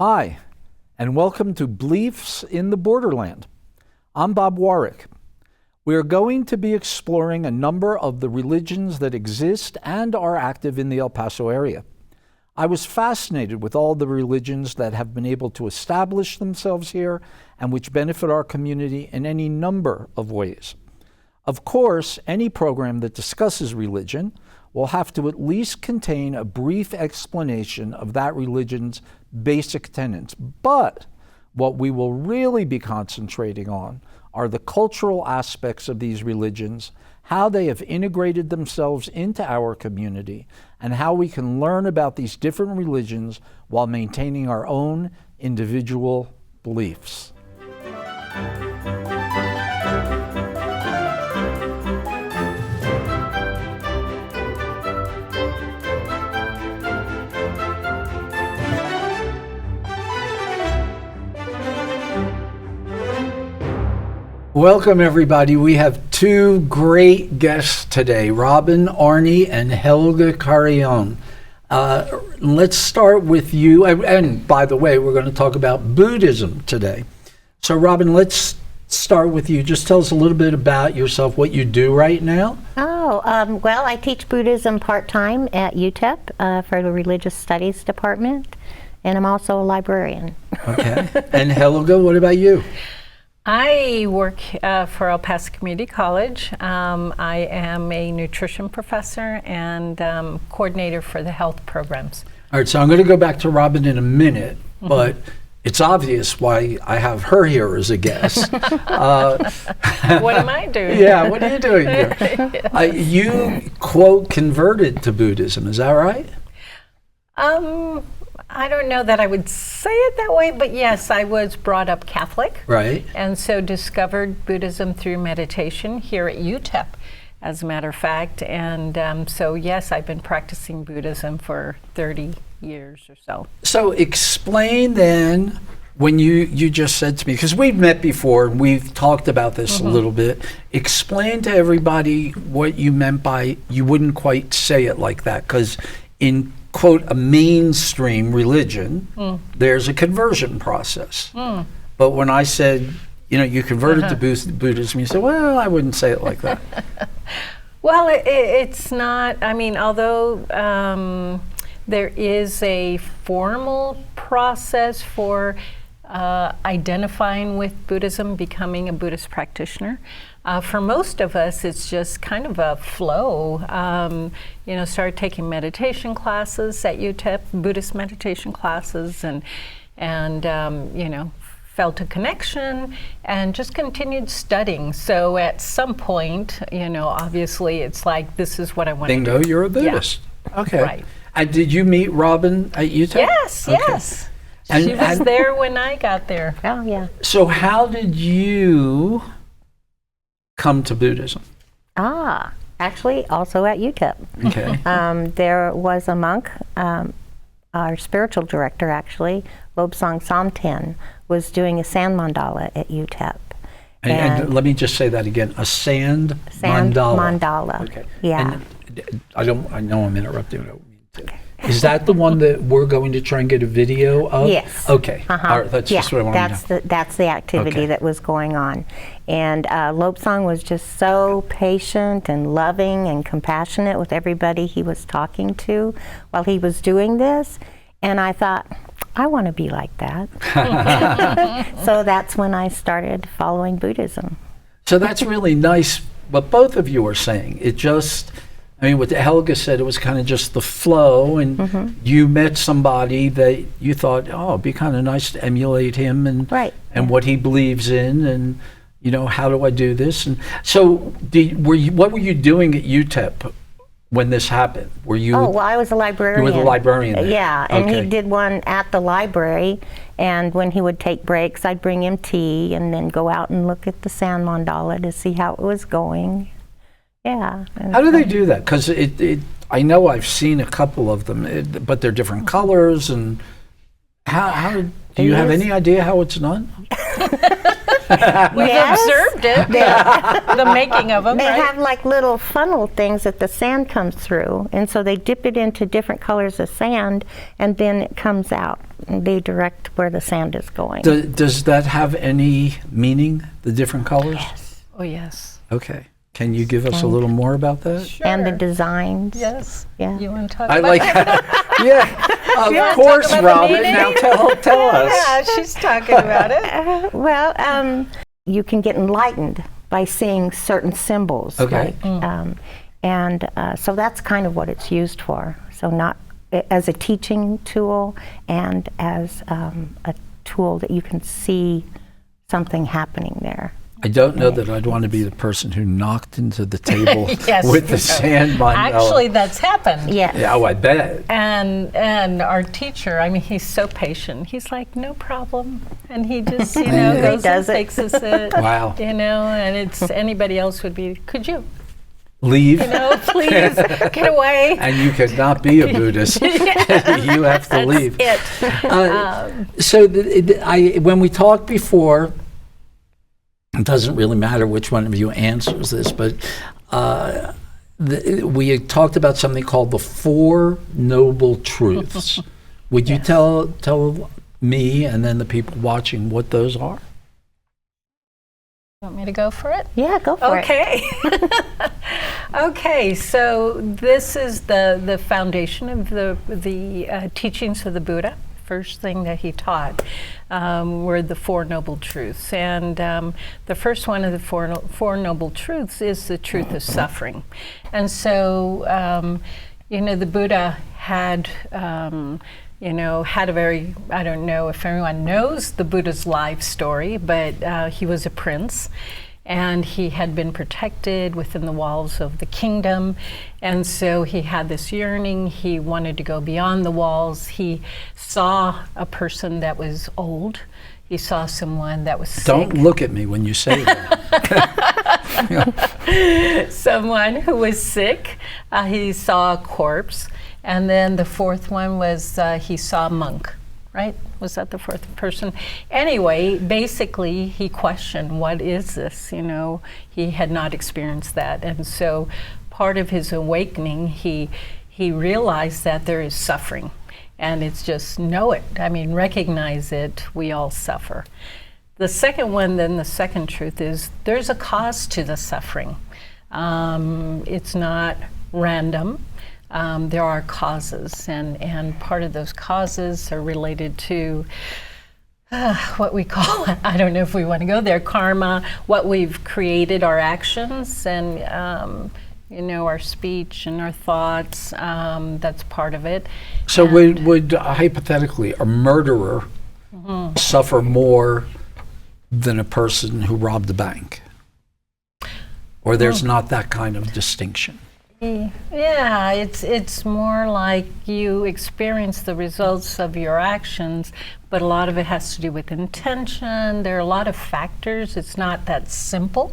Hi, and welcome to Beliefs in the Borderland. I'm Bob Warwick. We are going to be exploring a number of the religions that exist and are active in the El Paso area. I was fascinated with all the religions that have been able to establish themselves here and which benefit our community in any number of ways. Of course, any program that discusses religion will have to at least contain a brief explanation of that religion's basic tenets. But what we will really be concentrating on are the cultural aspects of these religions, how they have integrated themselves into our community, and how we can learn about these different religions while maintaining our own individual beliefs. Welcome, everybody. We have two great guests today, Robin, Arney, and Helga Carrion. Let's start with you. And by the way, we're going to talk about Buddhism today. So, Robin, let's start with you. Just tell us a little bit about yourself, what you do right now. Well, I teach Buddhism part-time at UTEP for the Religious Studies Department, and I'm also a librarian. Okay. And Helga, what about you? I work for El Paso Community College. I am a nutrition professor and coordinator for the health programs. All right, so I'm going to go back to Robin in a minute, but it's obvious why I have her here as a guest. What am I doing? Yeah, what are you doing here? Yes. You, quote, converted to Buddhism, is that right? I don't know that I would say it that way, but yes, I was brought up Catholic. Right. And so discovered Buddhism through meditation here at UTEP, as a matter of fact. And so yes, I've been practicing Buddhism for 30 years or so. So explain then, when you just said to me, because we've met before and we've talked about this a little bit, explain to everybody what you meant by you wouldn't quite say it like that, because in quote, a mainstream religion, there's a conversion process. But when I said, you converted to Buddhism, you said, well, I wouldn't say it like that. Well, it's not, although there is a formal process for identifying with Buddhism, becoming a Buddhist practitioner. For most of us, it's just kind of a flow. Started taking meditation classes at UTEP, Buddhist meditation classes, and felt a connection and just continued studying. So at some point, obviously it's like, this is what I want to do. Bingo, you're a Buddhist. Yeah. Okay. Right. And did you meet Robin at UTEP? Yes, okay. Yes. She was there when I got there. Oh, yeah. So how did you come to Buddhism? Actually, also at UTEP. Okay. There was a monk, our spiritual director actually, Lobsang Samten, was doing a Sand Mandala at UTEP. And let me just say that again, a Sand Mandala. Mandala. Okay. Yeah. And I know I'm interrupting. I don't mean to. Okay. Is that the one that we're going to try and get a video of? Yes. Okay. All right, that's just what I want to know. That's the activity that was going on. And Lobsang was just so patient and loving and compassionate with everybody he was talking to while he was doing this. And I thought, I want to be like that. So that's when I started following Buddhism. So that's really nice what both of you are saying. It just, what Helga said, it was kind of just the flow, and you met somebody that you thought, it'd be kind of nice to emulate him and what he believes in, and how do I do this? And so what were you doing at UTEP when this happened? Were you? Oh, well, I was a librarian. You were the librarian there. Yeah, and he did one at the library, and when he would take breaks, I'd bring him tea and then go out and look at the Sand Mandala to see how it was going. Yeah. How do they do that? Because I know I've seen a couple of them, but they're different colors, and how do you have any idea how it's done? We've observed it, the making of them, They right? have like little funnel things that the sand comes through, and so they dip it into different colors of sand, and then it comes out. And they direct where the sand is going. Does that have any meaning, the different colors? Yes. Oh, yes. Okay. Can you give us a little more about that? Sure. And the designs. Yes. Yeah. You want to talk I about like that? Yeah, You wanna of course, talk about the Robert. meaning? Now tell us. Yeah, she's talking about it. Well, you can get enlightened by seeing certain symbols. Okay. So that's kind of what it's used for. So not as a teaching tool, and as a tool that you can see something happening there. I don't know that I'd want to be the person who knocked into the table Yes. with the sand mandala. Actually, that's happened. Yes. Yeah, oh, I bet. And our teacher, I mean, he's so patient. He's like, no problem. And he just, He goes does and it. fixes it. Wow. And it's anybody else would be, could you? Leave. Please, get away. And you could not be a Buddhist. You have to leave. It. So when we talked before, it doesn't really matter which one of you answers this, but we had talked about something called the Four Noble Truths. Would you tell me and then the people watching what those are? Want me to go for it? Yeah, go for it. Okay. Okay, so this is the foundation of the teachings of the Buddha. First thing that he taught were the Four Noble Truths. And the first one of the Four Noble Truths is the truth of suffering. And so, the Buddha had had a very, I don't know if everyone knows the Buddha's life story, but he was a prince, and he had been protected within the walls of the kingdom, and so he had this yearning. He wanted to go beyond the walls. He saw a person that was old. He saw someone that was sick. Don't look at me when you say that. Someone who was sick. He saw a corpse. And then the fourth one was he saw a monk, right? Was that the fourth person? Anyway, basically he questioned, what is this? He had not experienced that. And so part of his awakening, he realized that there is suffering. And it's just know it. I mean, recognize it. We all suffer. The second one, then the second truth is there's a cause to the suffering. It's not random. There are causes, and part of those causes are related to what we call, I don't know if we want to go there, karma, what we've created, our actions, and our speech and our thoughts. That's part of it. So would hypothetically a murderer suffer more than a person who robbed a bank? Or there's not that kind of distinction? Yeah, it's more like you experience the results of your actions, but a lot of it has to do with intention. There are a lot of factors. It's not that simple.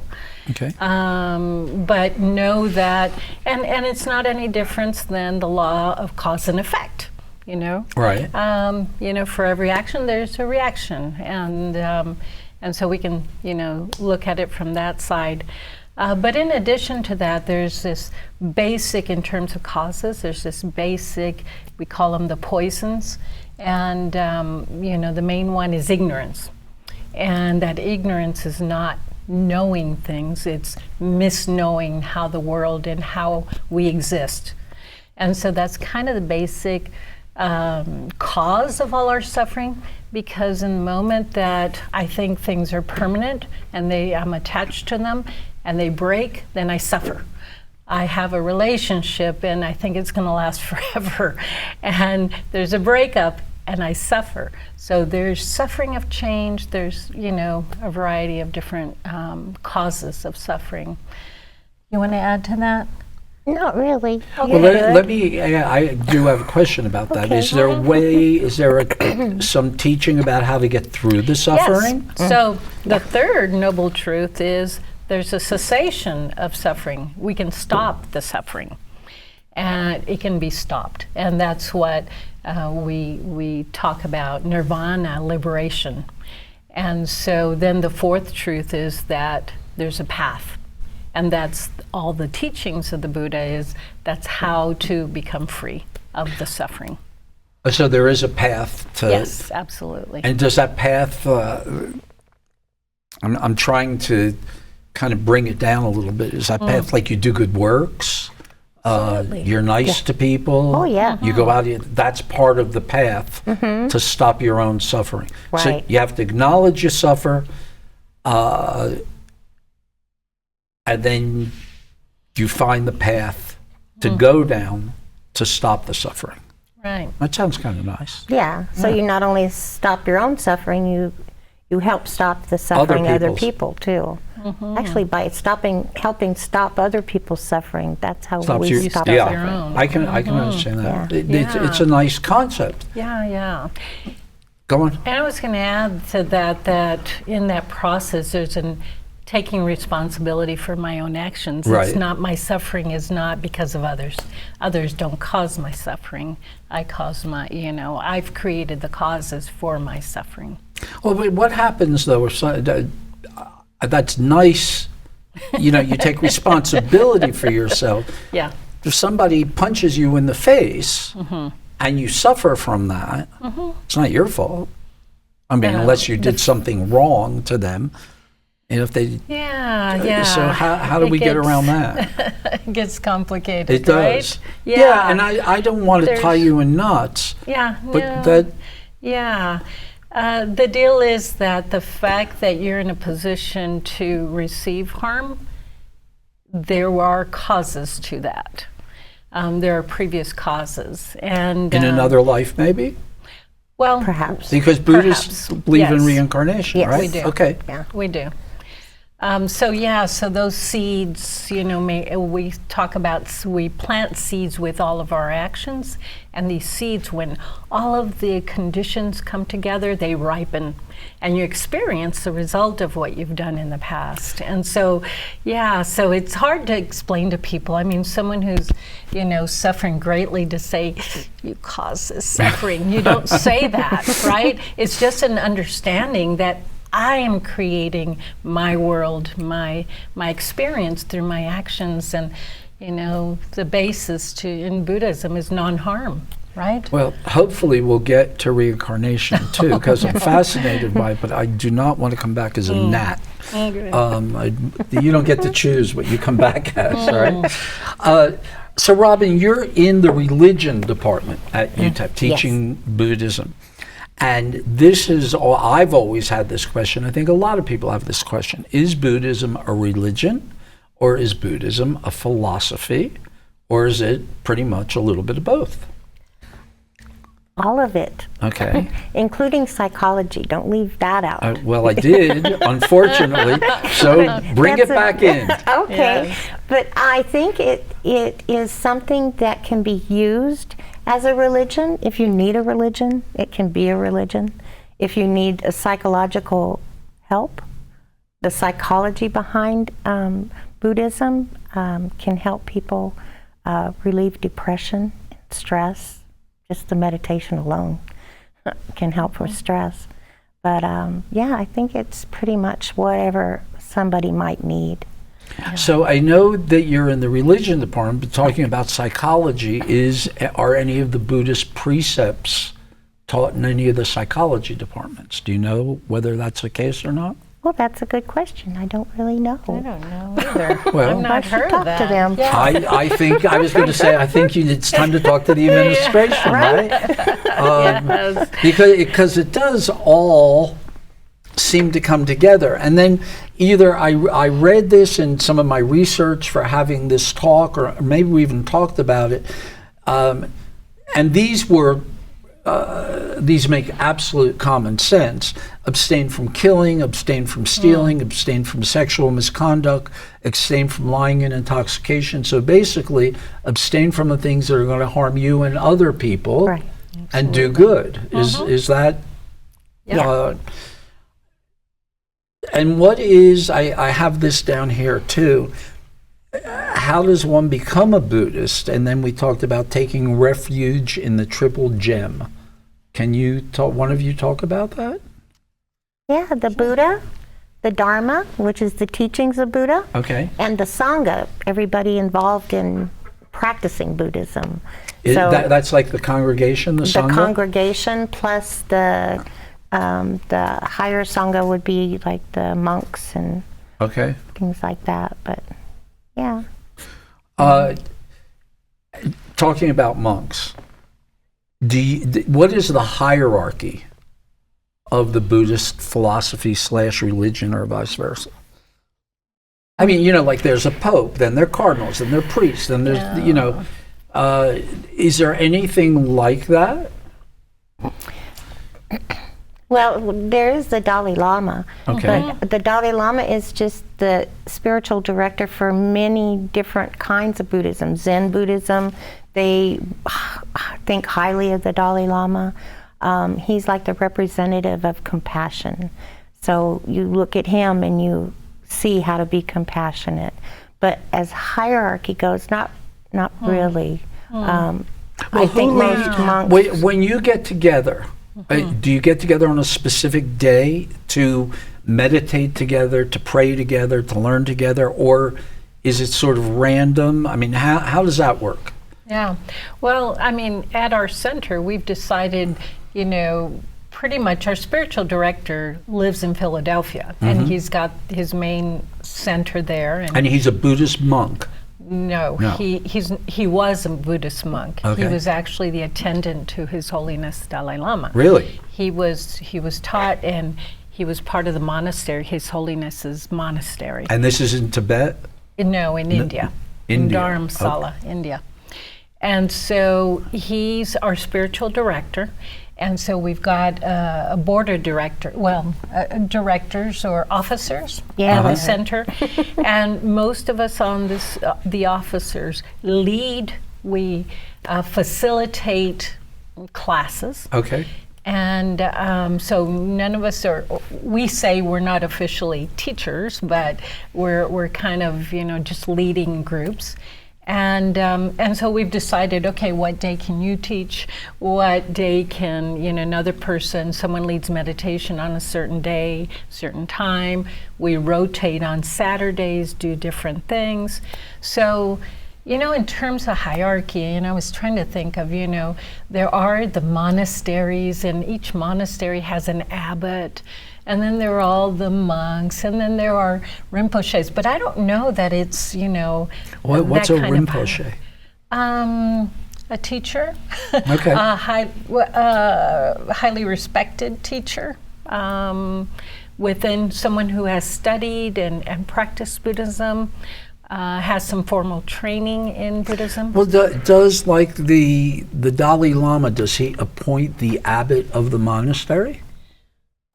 Okay. But know that, and it's not any different than the law of cause and effect, Right. For every action, there's a reaction. And so we can, look at it from that side. But in addition to that, there's this basic, in terms of causes, there's this basic, we call them the poisons. And, the main one is ignorance. And that ignorance is not knowing things, it's misknowing how the world and how we exist. And so that's kind of the basic cause of all our suffering, because in the moment that I think things are permanent and I'm attached to them and they break, then I suffer. I have a relationship and I think it's going to last forever, and there's a breakup and I suffer. So there's suffering of change. There's, a variety of different causes of suffering. You want to add to that? Not really. Well, let me, I do have a question about that. Okay. Is there some teaching about how to get through the suffering? Yes. So the third noble truth is there's a cessation of suffering. We can stop the suffering, and it can be stopped. And that's what we talk about, nirvana, liberation. And so then the fourth truth is that there's a path. And that's all the teachings of the Buddha is that's how to become free of the suffering. So there is a path to... Yes, absolutely. And does that path... I'm trying to kind of bring it down a little bit. Is that path like you do good works? You're nice to people? Oh, yeah. You go out, that's part of the path to stop your own suffering. Right. So you have to acknowledge you suffer, and then you find the path to go down to stop the suffering. Right. That sounds kind of nice. Yeah. So you not only stop your own suffering, you help stop the suffering of other people too. Actually, by helping stop other people's suffering, that's how we stop your suffering. own. I can understand that. Yeah. It's a nice concept. Yeah. Go on. And I was going to add to that in that process, there's taking responsibility for my own actions. Right. It's not, my suffering is not because of others. Others don't cause my suffering. I cause I've created the causes for my suffering. Well, but what happens though if that's nice, you take responsibility for yourself. Yeah. If somebody punches you in the face and you suffer from that, it's not your fault. I mean, unless you did something wrong to them. And if they... Yeah. So how do we get around that? It gets complicated, It does. right? Yeah, and I don't want to tie you in knots. Yeah. But that... Yeah. The deal is that the fact that you're in a position to receive harm, there are causes to that. There are previous causes. And in another life, maybe? Well, Perhaps. Because Buddhists believe in reincarnation, Yes. right? We do. Okay. Yeah. we do. So those seeds, we talk about, we plant seeds with all of our actions, and these seeds, when all of the conditions come together, they ripen, and you experience the result of what you've done in the past. And so, so it's hard to explain to people. I mean, someone who's, suffering greatly, to say, you cause this suffering. You don't say that, right? It's just an understanding that I am creating my world, my experience through my actions, and the basis in Buddhism is non-harm, right? Well, hopefully we'll get to reincarnation too, because I'm fascinated by it, but I do not want to come back as a gnat. You don't get to choose what you come back as, right? So Robin, you're in the religion department at UTEP, teaching Buddhism. And this is all, I've always had this question. I think a lot of people have this question. Is Buddhism a religion, or is Buddhism a philosophy, or is it pretty much a little bit of both? All of it. Okay. Including psychology. Don't leave that out. Well, I did, unfortunately. So bring it back in. Okay. Yes. But I think it is something that can be used as a religion. If you need a religion, it can be a religion. If you need a psychological help, the psychology behind Buddhism can help people relieve depression, stress. Just the meditation alone can help with stress. But I think it's pretty much whatever somebody might need. So I know that you're in the religion department, but talking about psychology, are any of the Buddhist precepts taught in any of the psychology departments? Do you know whether that's the case or not? Well, that's a good question. I don't really know. I don't know either. Well, I've not heard talk of that. to them. Yeah. I think it's time to talk to the administration, right? Yes. Because it does all seem to come together. And then either I read this in some of my research for having this talk, or maybe we even talked about it, and these make absolute common sense. Abstain from killing, abstain from stealing, abstain from sexual misconduct, abstain from lying and intoxication. So basically, abstain from the things that are going to harm you and other people, Right. and do good. Is that... Yeah. And what is, I have this down here too, how does one become a Buddhist? And then we talked about taking refuge in the triple gem. Can you one of you talk about that? Yeah, the Buddha, the Dharma, which is the teachings of Buddha, Okay. and the Sangha, everybody involved in practicing Buddhism. That's like the congregation, the Sangha? The congregation plus the higher Sangha would be like the monks and Okay. things like that. But yeah. Talking about monks, what is the hierarchy of the Buddhist philosophy / religion, or vice versa? I mean, like there's a pope, then there are cardinals, then there are priests, then there's, is there anything like that? Well, there is the Dalai Lama. Okay. But the Dalai Lama is just the spiritual director for many different kinds of Buddhism. Zen Buddhism, they think highly of the Dalai Lama. He's like the representative of compassion. So you look at him and you see how to be compassionate. But as hierarchy goes, not really. I think most monks... When you get together, do you get together on a specific day to meditate together, to pray together, to learn together, or is it sort of random? I mean, how does that work? Yeah. Well, I mean, at our center, we've decided, pretty much our spiritual director lives in Philadelphia, and he's got his main center there. And he's a Buddhist monk? No. He was a Buddhist monk. Okay. He was actually the attendant to His Holiness Dalai Lama. Really? He was taught, and he was part of the monastery, His Holiness's monastery. And this is in Tibet? No, in India. In Dharamsala, India. And so he's our spiritual director. And so we've got a board of directors or officers at the center. And most of us on this, the officers, lead. We facilitate classes. Okay. And so none of us we say we're not officially teachers, but we're kind of, just leading groups. And so we've decided, okay, what day can you teach? What day can, another person, someone leads meditation on a certain day, certain time. We rotate on Saturdays, do different things. So, in terms of hierarchy, I was trying to think of, there are the monasteries, and each monastery has an abbot. And then there are all the monks, and then there are Rinpoches. But I don't know that it's, What's a Rinpoche? A teacher. Okay. Highly respected teacher within someone who has studied and practiced Buddhism, has some formal training in Buddhism. Well, does like the Dalai Lama, does he appoint the abbot of the monastery?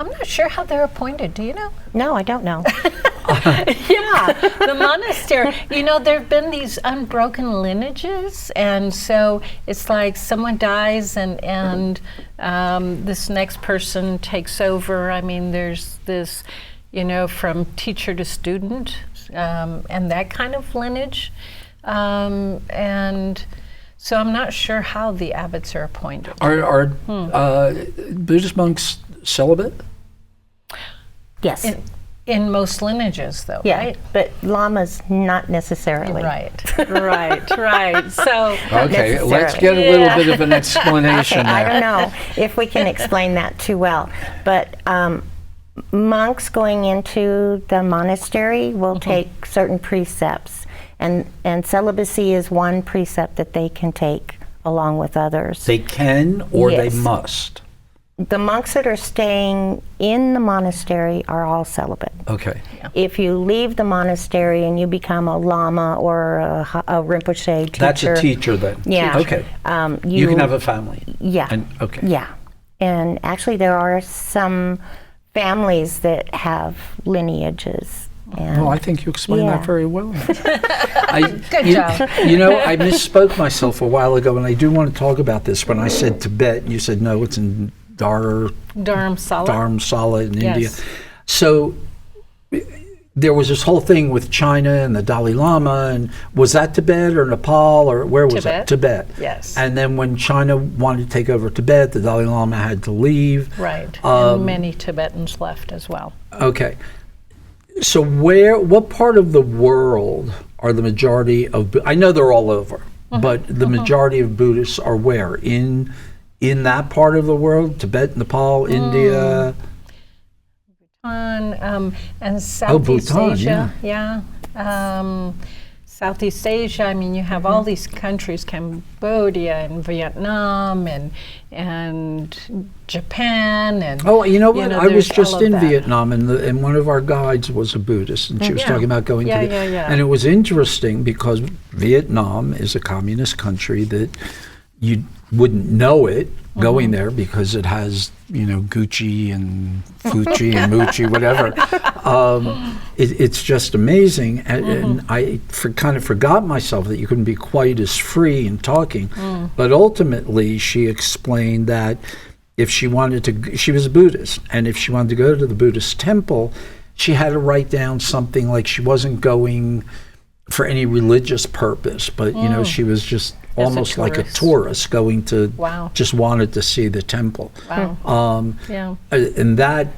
I'm not sure how they're appointed. Do you know? No, I don't know. Yeah, the monastery. There have been these unbroken lineages, and so it's like someone dies, and this next person takes over. I mean, there's this, from teacher to student, and that kind of lineage, and so I'm not sure how the abbots are appointed. Are Buddhist monks celibate? Yes. In most lineages, though, Yeah, right? but lamas not necessarily. Right. So, Okay, let's get a little bit of an explanation I there. don't know if we can explain that too well, but monks going into the monastery will take certain precepts, and celibacy is one precept that they can take along with others. They can, or Yes. they must? The monks that are staying in the monastery are all celibate. Okay. If you leave the monastery and you become a lama or a Rinpoche teacher. That's a teacher then? Yeah. Okay. You can have a family? Yeah. Okay. Yeah. And actually there are some families that have lineages. And I think you explained that very well. Good job. I misspoke myself a while ago, and I do want to talk about this. When I said Tibet, you said no, it's in Dharamsala. Dharamsala in Yes. India. So there was this whole thing with China and the Dalai Lama, and was that Tibet or Nepal, or where was that? Tibet. Yes. And then when China wanted to take over Tibet, the Dalai Lama had to leave. Right. And many Tibetans left as well. Okay. So what part of the world are the majority of, I know they're all over, but the majority of Buddhists are where? In that part of the world? Tibet, Nepal, India? And Southeast Bhutan, Asia. Yeah. Southeast Asia, I mean, you have all these countries, Cambodia and Vietnam and Japan. And you know what? I was just in that. Vietnam, and one of our guides was a Buddhist, and she was talking about going to Yeah. And it was interesting because Vietnam is a communist country that you wouldn't know it going there because it has, Gucci and Fucci and Moochie, whatever. It's just amazing. And I kind of forgot myself that you couldn't be quite as free in talking. But ultimately, she explained that if she wanted to, she was a Buddhist, and if she wanted to go to the Buddhist temple, she had to write down something like she wasn't going for any religious purpose, but, she was just almost like a tourist going to, just wanted to see the temple. Wow. And that,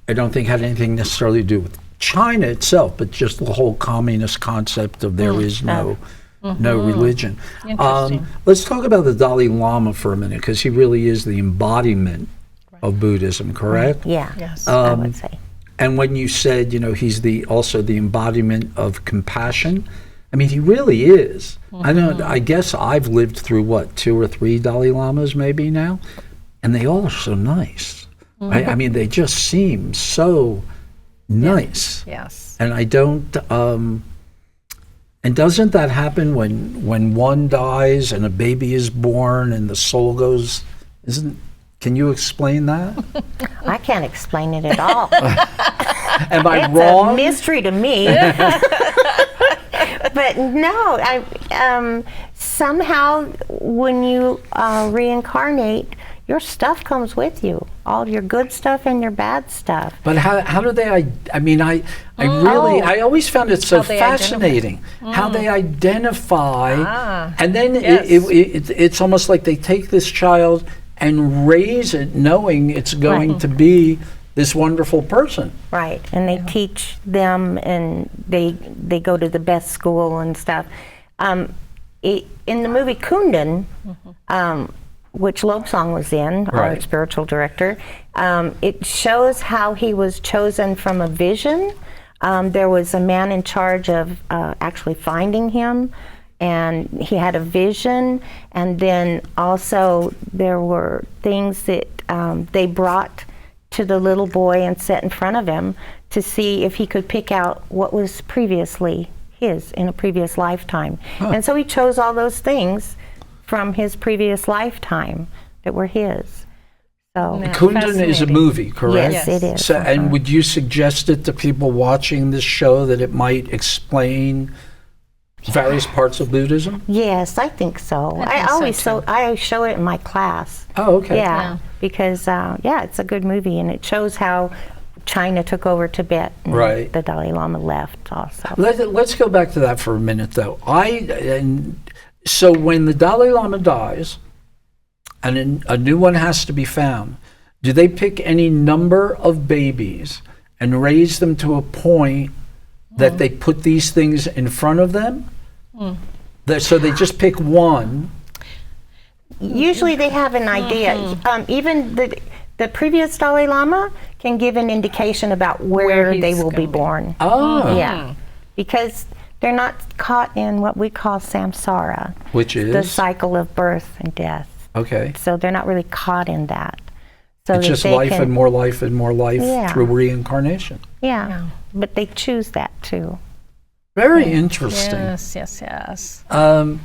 I don't think had anything necessarily to do with China itself, but just the whole communist concept of there is no religion. Interesting. Let's talk about the Dalai Lama for a minute, because he really is the embodiment of Buddhism, correct? Yeah, Yes. I would say. And when you said, he's also the embodiment of compassion, I mean, he really is. I guess I've lived through 2 or 3 Dalai Lamas maybe now, and they all are so nice. I mean, they just seem so nice. Yes. And I don't. And doesn't that happen when one dies and a baby is born and the soul goes? Can you explain that? I can't explain it at all. Am I It's wrong? a mystery to me. But no, somehow when you reincarnate, your stuff comes with you, all your good stuff and your bad stuff. But how do they? I always found it so fascinating how they identify, and then it's almost like they take this child and raise it knowing it's going to be this wonderful person. Right, and they teach them, and they go to the best school and stuff. In the movie Kundun, which Lobsang was in, our spiritual director, it shows how he was chosen from a vision. There was a man in charge of actually finding him, and he had a vision, and then also there were things that they brought to the little boy and set in front of him to see if he could pick out what was previously his in a previous lifetime. And so he chose all those things from his previous lifetime that were his. So Kundun is a movie, correct? Yes, it is. So, and would you suggest it to people watching this show that it might explain various parts of Buddhism? Yes, I think so. I show it in my class. Oh, okay. Yeah. Because it's a good movie, and it shows how China took over Tibet, and the Dalai Lama left also. Let's go back to that for a minute, though. So when the Dalai Lama dies, and a new one has to be found, do they pick any number of babies and raise them to a point that they put these things in front of them? So they just pick one? Usually they have an idea. Even the previous Dalai Lama can give an indication about where they will be born. Oh. Yeah. Because they're not caught in what we call samsara, which is the cycle of birth and death. Okay. So they're not really caught in that. So it's just life and more life and more life through reincarnation. Yeah. But they choose that too. Very interesting. Yes. And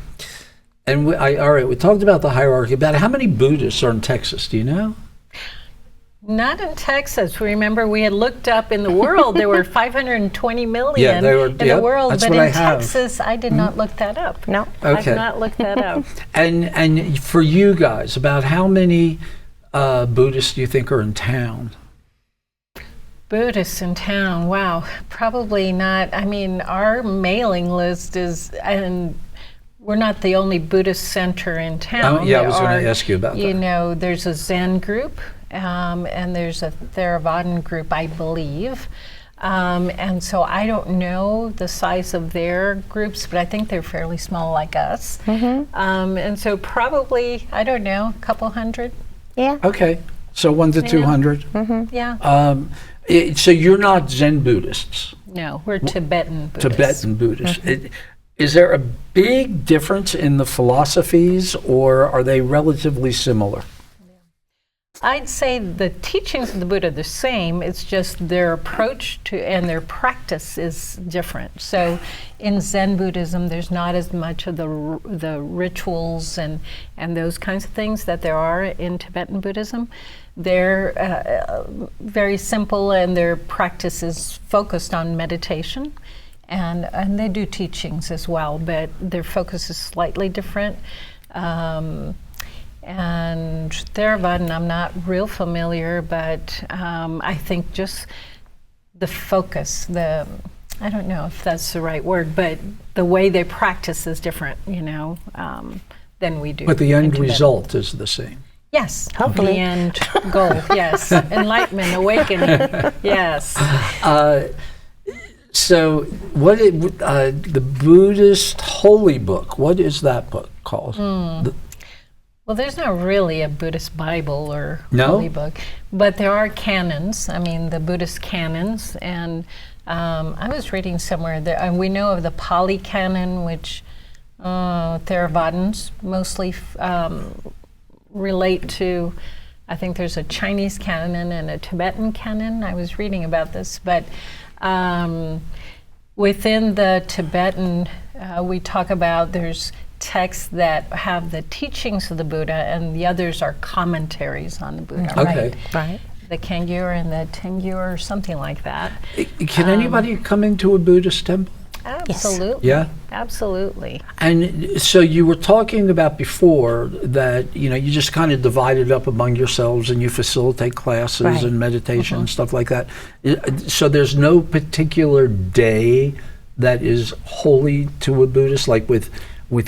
all right, we talked about the hierarchy. About how many Buddhists are in Texas? Do you know? Not in Texas. Remember, we had looked up in the world, there were 520 million in the world, but in Texas, I did not look that up. No. Okay. I've not looked that up. And for you guys, about how many Buddhists do you think are in town? Buddhists in town, wow, probably not. I mean, our mailing list is, and we're not the only Buddhist center in town. I was going to ask you about that. You know, there's a Zen group, and there's a Theravadan group, I believe. And so I don't know the size of their groups, but I think they're fairly small like us. And so probably, I don't know, a couple hundred. Yeah. Okay, so 1 to 200. Yeah. So you're not Zen Buddhists. No, we're Tibetan Buddhists. Tibetan Buddhists. Is there a big difference in the philosophies, or are they relatively similar? I'd say the teachings of the Buddha are the same. It's just their approach to and their practice is different. So in Zen Buddhism, there's not as much of the rituals and those kinds of things that there are in Tibetan Buddhism. They're very simple, and their practice is focused on meditation. And they do teachings as well, but their focus is slightly different. And Theravadan, I'm not real familiar, but I think just the focus, I don't know if that's the right word, but the way they practice is different, you know, than we do. But the end result is the same. Yes, Hopefully. the end goal, yes. Enlightenment, awakening, yes. So what the Buddhist holy book, what is that book called? Well, there's not really a Buddhist Bible or No? holy book, but there are canons. I mean, the Buddhist canons, and I was reading somewhere that and we know of the Pali Canon, which Theravadins mostly relate to. I think there's a Chinese canon and a Tibetan canon. I was reading about this, but within the Tibetan, we talk about there's texts that have the teachings of the Buddha, and the others are commentaries on the Buddha. Okay. Right. The Kangyur and the Tengyur, or something like that. Can anybody come into a Buddhist temple? Absolutely. Yeah? Absolutely. And so you were talking about before that, you know, you just kind of divide it up among yourselves and you facilitate classes Right. and meditation and stuff like that. So there's no particular day that is holy to a Buddhist, like with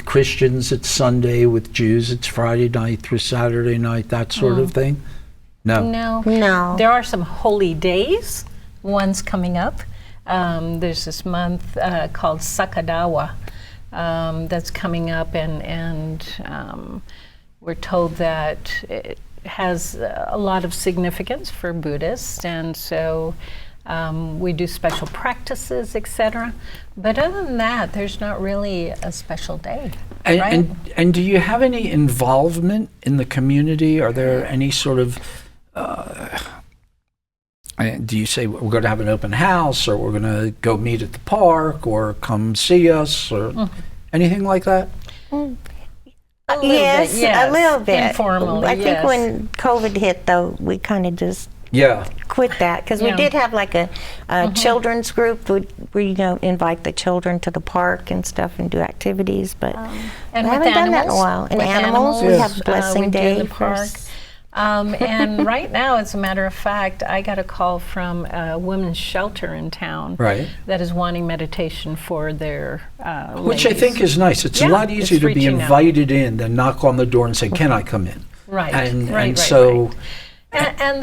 Christians it's Sunday, with Jews it's Friday night through Saturday night, that sort of thing? No. No. There are some holy days, one's coming up. There's this month called Sakadawa that's coming up, and we're told that it has a lot of significance for Buddhists, and so we do special practices, etc. But other than that, there's not really a special day. Right? And do you have any involvement in the community? Are there any sort of do you say we're going to have an open house, or we're going to go meet at the park, or come see us, or anything like that? Yes, a little bit. Informally, I think when COVID hit, though, we kind of just quit that, because we did have like a children's group where you know, invite the children to the park and stuff and do activities, but and we haven't done that in a while. And with animals, we have Blessing we do Day in the park. And right now, as a matter of fact, I got a call from a women's shelter in town that is wanting meditation for their Which I think is nice. It's a lot easier to be invited in than knock on the door and say, can I come in? Right. And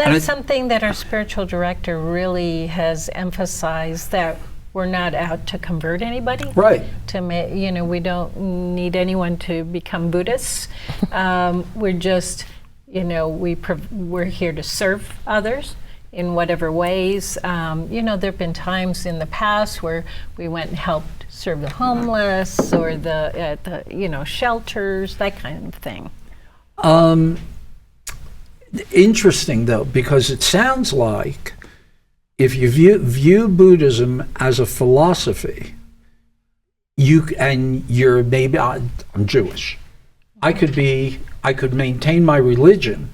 that's something that our spiritual director really has emphasized, that we're not out to convert anybody. Right. You know, we don't need anyone to become Buddhists. We're just, you know, we're here to serve others in whatever ways. You know, there have been times in the past where we went and helped serve the homeless, or at the you know, shelters, that kind of thing. Interesting, though, because it sounds like if you view Buddhism as a philosophy, you're maybe, I'm Jewish. I could maintain my religion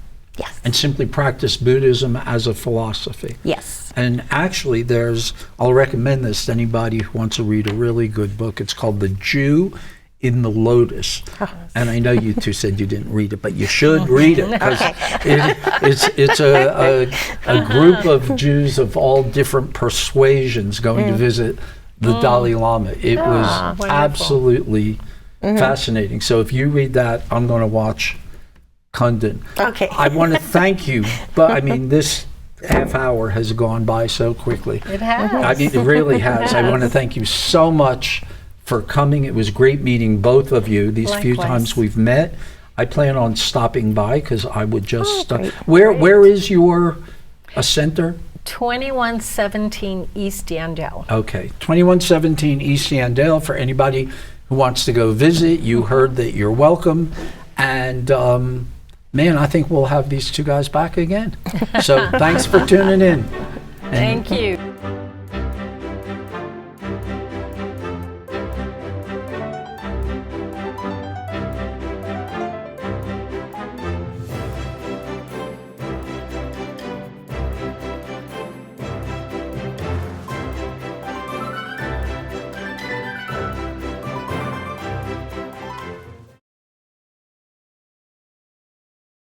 and simply practice Buddhism as a philosophy. Yes. And actually I'll recommend this to anybody who wants to read a really good book. It's called The Jew in the Lotus. And I know you two said you didn't read it, but you should read it, because it's a group of Jews of all different persuasions going to visit the Dalai Lama. It was wonderful. Absolutely fascinating. So if you read that, I'm going to watch Kundun. Okay. I want to thank you, but I mean, this half hour has gone by so quickly. It has. I mean, it really has. I want to thank you so much for coming. It was great meeting both of you these few Likewise. times we've met. I plan on stopping by, because I would just great. where is your center? 2117 East Yandell. Okay, 2117 East Yandell. For anybody who wants to go visit, you heard that you're welcome. And man, I think we'll have these two guys back again. So thanks for tuning in. Thank you.